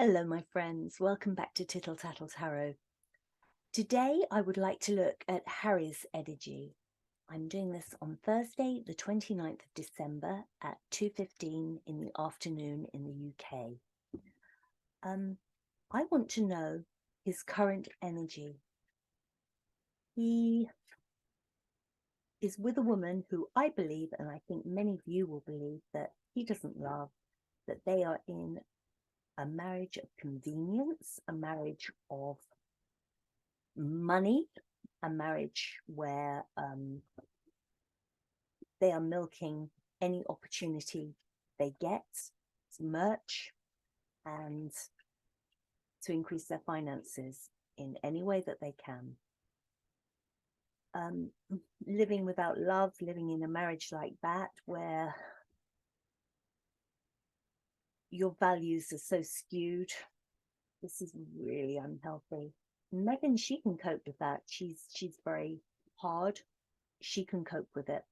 Hello, my friends. Welcome back to Tittle Tattle Tarot. Today, I would like to look at Harry's energy. I'm doing this on Thursday, the 29th of December at 2:15 in the afternoon in the UK. I want to know his current energy. He is with a woman who I believe, and I think many of you will believe, that he doesn't love, that they are in a marriage of convenience, a marriage of money, a marriage where they are milking any opportunity they get to merch and to increase their finances in any way that they can. Living without love, living in a marriage like that where your values are so skewed, this is really unhealthy. Megan, she can cope with that. She's very hard. She can cope with it.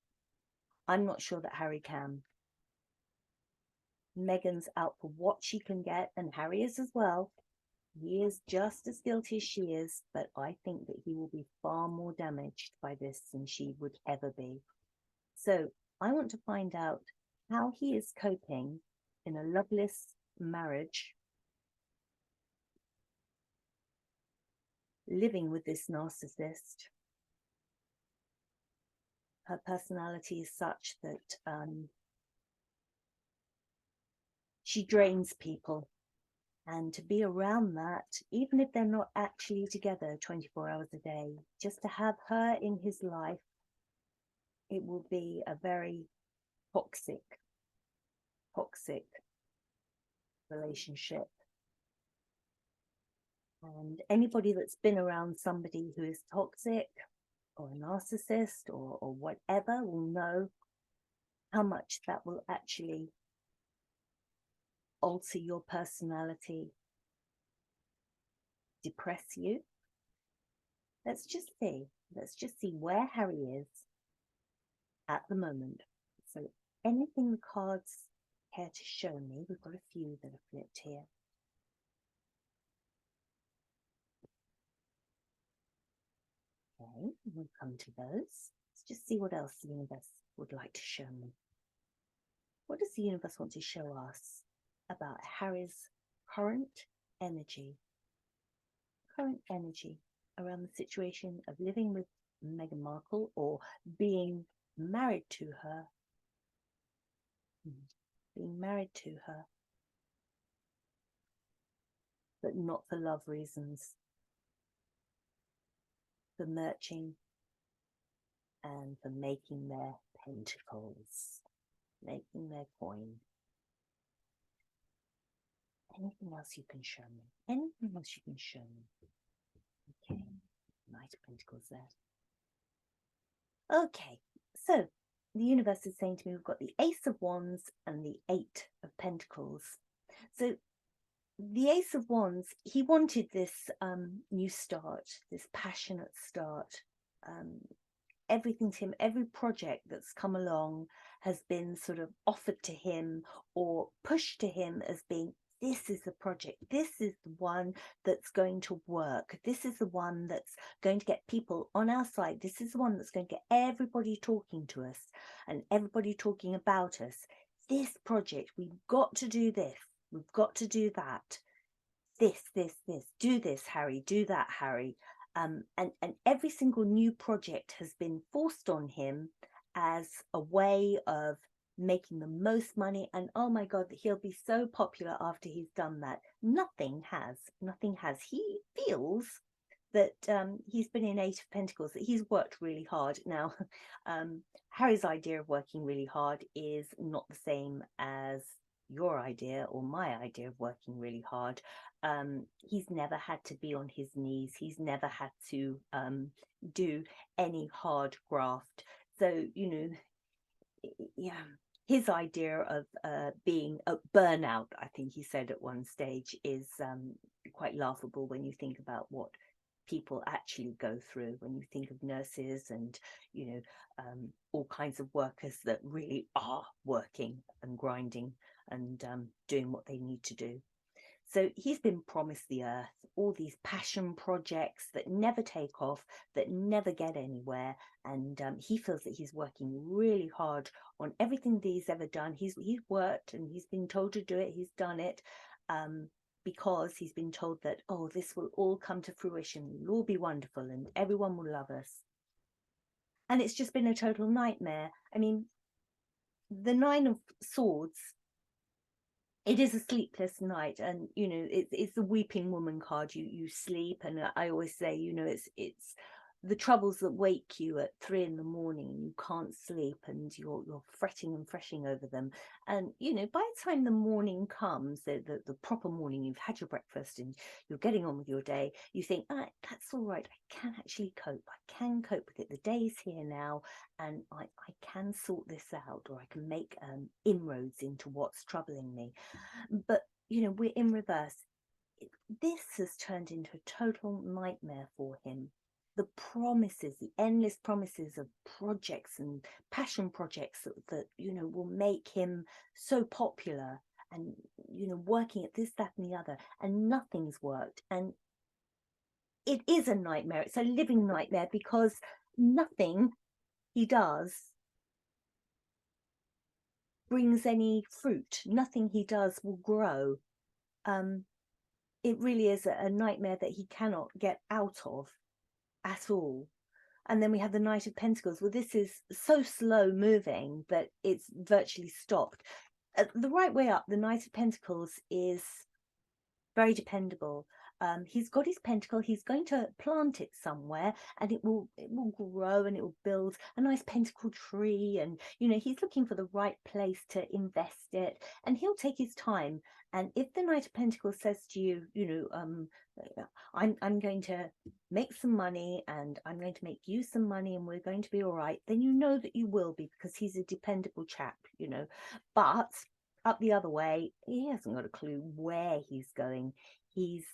I'm not sure that Harry can. Megan's out for what she can get, and Harry is as well. He is just as guilty as she is, but I think that he will be far more damaged by this than she would ever be. So I want to find out how he is coping in a loveless marriage, living with this narcissist. Her personality is such that she drains people. And to be around that, even if they're not actually together 24 hours a day, just to have her in his life, it will be a very toxic relationship. And anybody that's been around somebody who is toxic or a narcissist or whatever will know how much that will actually alter your personality, depress you. Let's just see where Harry is at the moment. So anything the cards care to show me, we've got a few that are flipped here. Okay, we'll come to those. Let's just see what else the universe would like to show me. What does the universe want to show us about Harry's current energy around the situation of living with Meghan Markle or being married to her, but not for love reasons, for merching and for making their pentacles, making their coin. Anything else you can show me? Anything else you can show me? Okay, Knight of Pentacles there. Okay, so the universe is saying to me we've got the Ace of Wands and the Eight of Pentacles. So the Ace of Wands, he wanted this new start, this passionate start. Everything to him, every project that's come along has been sort of offered to him or pushed to him as being, this is the project, this is the one that's going to work, this is the one that's going to get people on our side, this is the one that's going to get everybody talking to us and everybody talking about us. This project, we've got to do this, we've got to do that, this, do this, Harry, do that, Harry. And every single new project has been forced on him as a way of making the most money. And oh my God, he'll be so popular after he's done that. Nothing has. He feels that he's been in Eight of Pentacles, that he's worked really hard. Now, Harry's idea of working really hard is not the same as your idea or my idea of working really hard. He's never had to be on his knees. He's never had to do any hard graft. So, you know, yeah, his idea of being a burnout, I think he said at one stage, is quite laughable when you think about what people actually go through, when you think of nurses and, you know, all kinds of workers that really are working and grinding and doing what they need to do. So he's been promised the earth, all these passion projects that never take off, that never get anywhere. And he feels that he's working really hard on everything that he's ever done. He's worked and he's been told to do it. He's done it because he's been told that, oh, this will all come to fruition. It'll all be wonderful and everyone will love us. And it's just been a total nightmare. I mean, the Nine of Swords, it is a sleepless night, and you know it's the weeping woman card. You sleep, and I always say, you know, it's the troubles that wake you at 3 in the morning and you can't sleep and you're fretting and freshing over them. And you know, by the time the morning comes, the proper morning, you've had your breakfast and you're getting on with your day, you think, ah, that's all right, I can actually cope, I can cope with it, the day's here now, and I can sort this out, or I can make inroads into what's troubling me. But you know, we're in reverse. This has turned into a total nightmare for him. The promises, the endless promises of projects and passion projects that you know will make him so popular, and you know, working at this, that and the other, and nothing's worked. And it is a nightmare. It's a living nightmare, because nothing he does brings any fruit. Nothing he does will grow. It really is a nightmare that he cannot get out of at all. And then we have the Knight of Pentacles. Well, this is so slow moving that it's virtually stopped. The right way up, the Knight of Pentacles is very dependable. He's got his pentacle, he's going to plant it somewhere, and it will grow and it will build a nice pentacle tree. And you know, he's looking for the right place to invest it, and he'll take his time. And if the Knight of Pentacles says to you, you know, I'm going to make some money, and I'm going to make you some money, and we're going to be all right, then you know that you will be, because he's a dependable chap, you know. But up the other way, he hasn't got a clue where he's going. He's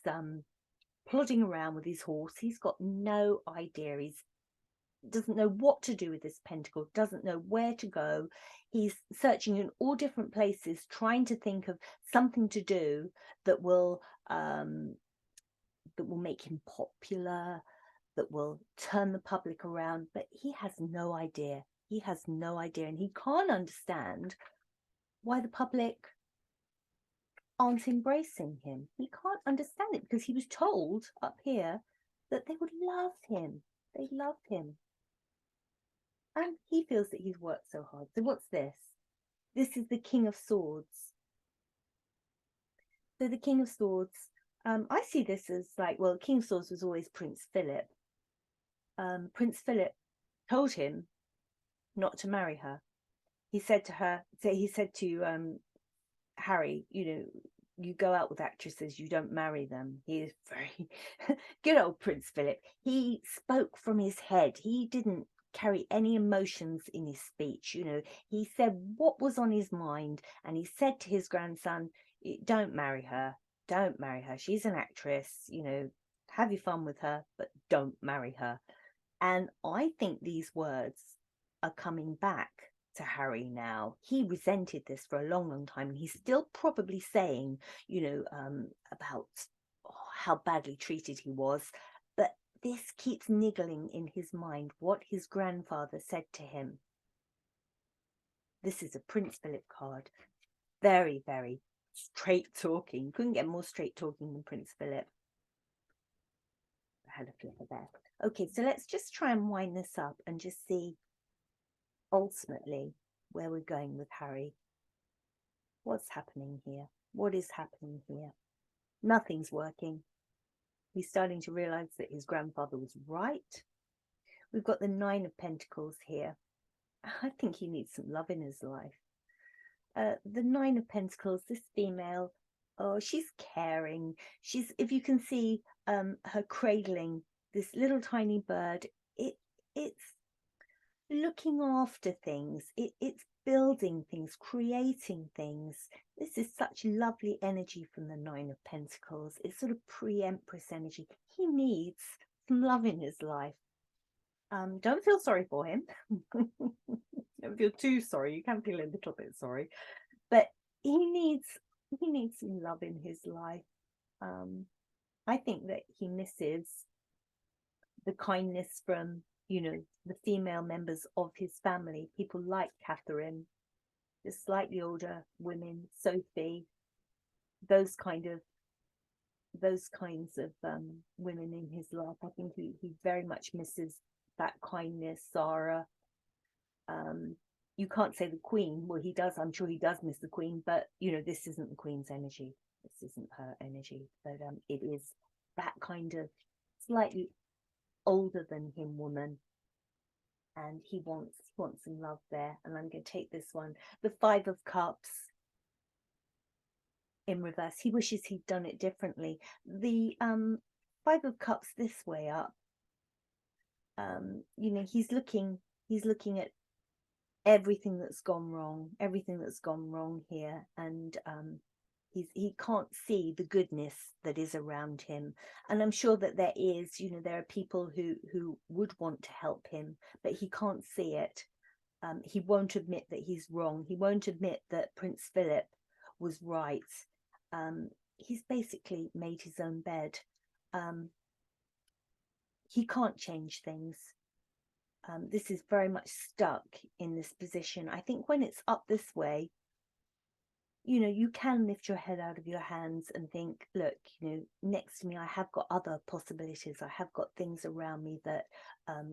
plodding around with his horse. He's got no idea. He doesn't know what to do with this pentacle, doesn't know where to go. He's searching in all different places, trying to think of something to do that will make him popular, that will turn the public around. But he has no idea. He has no idea, and he can't understand why the public aren't embracing him. He can't understand it, because he was told up here that they would love him. They love him. And he feels that he's worked so hard. So what's this? This is the King of Swords. So the King of Swords, I see this as like, well, King of Swords was always Prince Philip. Prince Philip told him not to marry her. He said to her, so he said to Harry, you know, you go out with actresses, you don't marry them. He is very good old Prince Philip. He spoke from his head. He didn't carry any emotions in his speech. You know, he said what was on his mind, and he said to his grandson, don't marry her. Don't marry her. She's an actress, you know, have your fun with her, but don't marry her. And I think these words are coming back to Harry now. He resented this for a long time, and he's still probably saying, you know, about how badly treated he was. But this keeps niggling in his mind what his grandfather said to him. This is a Prince Philip card. Very, very straight talking. Couldn't get more straight talking than Prince Philip. I had a flipper there. Okay, so let's just try and wind this up and just see ultimately where we're going with Harry. What's happening here? What is happening here? Nothing's working. He's starting to realize that his grandfather was right. We've got the Nine of Pentacles here. I think he needs some love in his life. The Nine of Pentacles, this female, oh, she's caring. She's, if you can see her cradling this little tiny bird, it's looking after things, it's building things, creating things. This is such lovely energy from the Nine of Pentacles. It's sort of pre-Empress energy. He needs some love in his life. Don't feel sorry for him. Don't feel too sorry. You can feel a little bit sorry, but he needs some love in his life. I think that he misses the kindness from, the female members of his family, people like Catherine, the slightly older women, Sophie, those kind of those kinds of women in his life. I think he very much misses that kindness. Sarah, um, you can't say the Queen. Well, he does. I'm sure he does miss the Queen, but this isn't the Queen's energy. This isn't her energy. But it is that kind of slightly older than him woman, and he wants some love there. And I'm going to take this one, the Five of Cups in reverse. He wishes he'd done it differently. The Five of Cups this way up, he's looking at everything that's gone wrong here, and he can't see the goodness that is around him. And I'm sure that there is, there are people who would want to help him, but he can't see it. He won't admit that he's wrong. He won't admit that Prince Philip was right. He's basically made his own bed. He can't change things. This is very much stuck in this position. I think when it's up this way, you can lift your head out of your hands and think, look, next to me, I have got other possibilities. I have got things around me that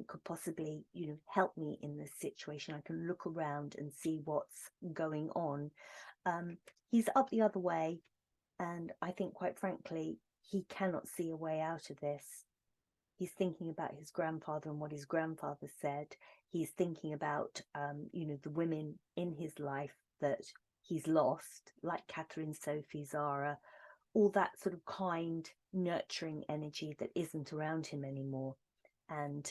could possibly, help me in this situation. I can look around and see what's going on. He's up the other way. And I think, quite frankly, he cannot see a way out of this. He's thinking about his grandfather and what his grandfather said. He's thinking about, the women in his life that he's lost, like Catherine, Sophie, Zara, all that sort of kind, nurturing energy that isn't around him anymore. And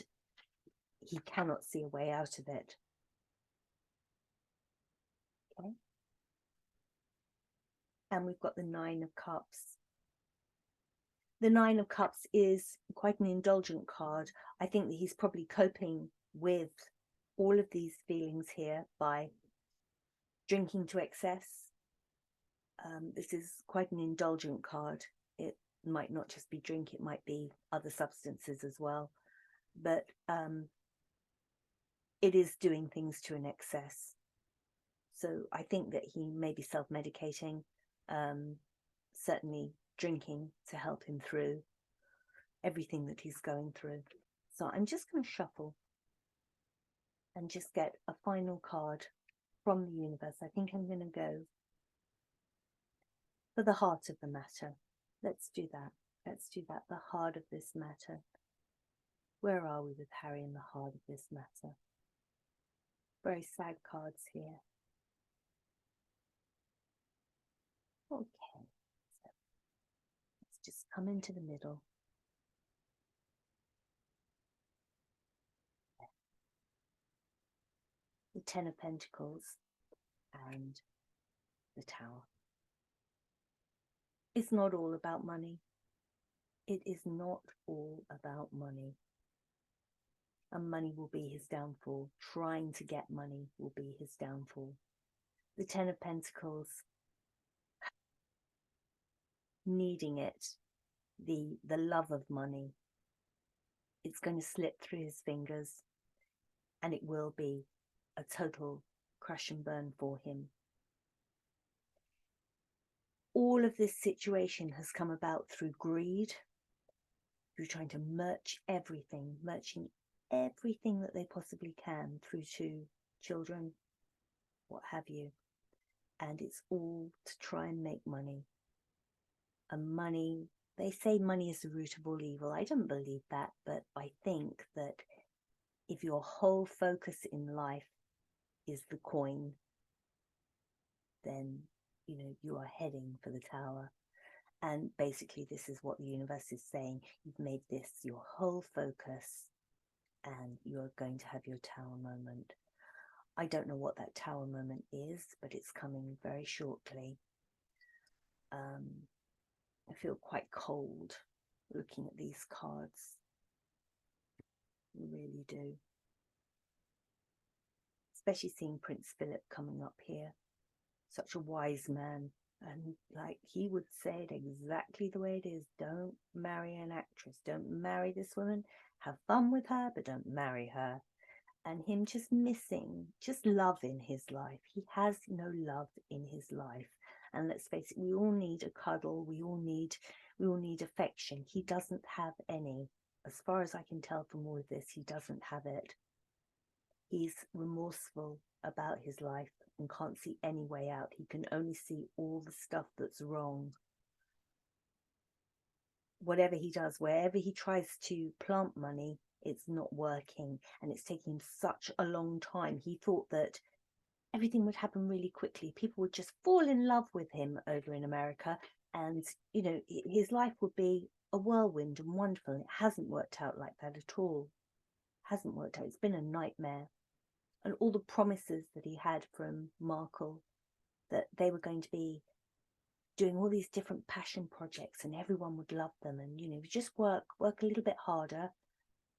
he cannot see a way out of it. Okay. And we've got the Nine of Cups. The Nine of Cups is quite an indulgent card. I think that he's probably coping with all of these feelings here by drinking to excess. This is quite an indulgent card. It might not just be drink, it might be other substances as well. But it is doing things to an excess. So I think that he may be self-medicating, certainly drinking to help him through everything that he's going through. So I'm just going to shuffle and just get a final card from the universe. I think I'm going to go for the heart of the matter. Let's do that. Let's do that. The heart of this matter. Where are we with Harry and the heart of this matter? Very sad cards here. Okay. So let's just come into the middle. The Ten of Pentacles and the Tower. It's not all about money. It is not all about money. And money will be his downfall. Trying to get money will be his downfall. The Ten of Pentacles, needing it, the love of money, it's going to slip through his fingers, and it will be a total crash and burn for him. All of this situation has come about through greed, through trying to merching everything that they possibly can through to children, what have you. And it's all to try and make money. And money, they say money is the root of all evil. I don't believe that, but I think that if your whole focus in life is the coin, then, you are heading for the Tower. And basically, this is what the universe is saying. You've made this your whole focus, and you're going to have your Tower moment. I don't know what that Tower moment is, but it's coming very shortly. I feel quite cold looking at these cards. I really do. Especially seeing Prince Philip coming up here. Such a wise man. And like he would say it exactly the way it is. Don't marry an actress. Don't marry this woman. Have fun with her, but don't marry her. And him just missing just love in his life. He has no love in his life. And let's face it, we all need a cuddle. We all need affection. He doesn't have any. As far as I can tell from all of this, he doesn't have it. He's remorseful about his life and can't see any way out. He can only see all the stuff that's wrong. Whatever he does, wherever he tries to plant money, it's not working, and it's taking him such a long time. He thought that everything would happen really quickly. People would just fall in love with him over in America, and his life would be a whirlwind and wonderful. And it hasn't worked out like that at all. Hasn't worked out. It's been a nightmare. And all the promises that he had from Markle, that they were going to be doing all these different passion projects and everyone would love them, and just work a little bit harder,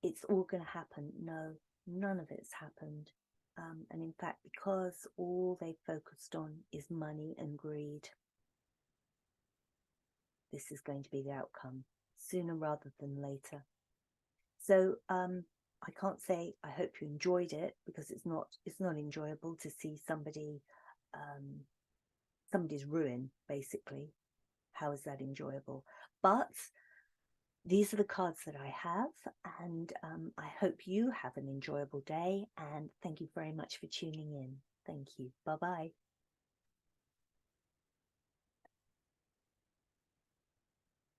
it's all going to happen. No, none of it's happened. And in fact, because all they focused on is money and greed, this is going to be the outcome sooner rather than later. So I can't say I hope you enjoyed it, because it's not enjoyable to see somebody's ruin, basically. How is that enjoyable? But these are the cards that I have, and I hope you have an enjoyable day, and thank you very much for tuning in. Thank you. Bye-bye.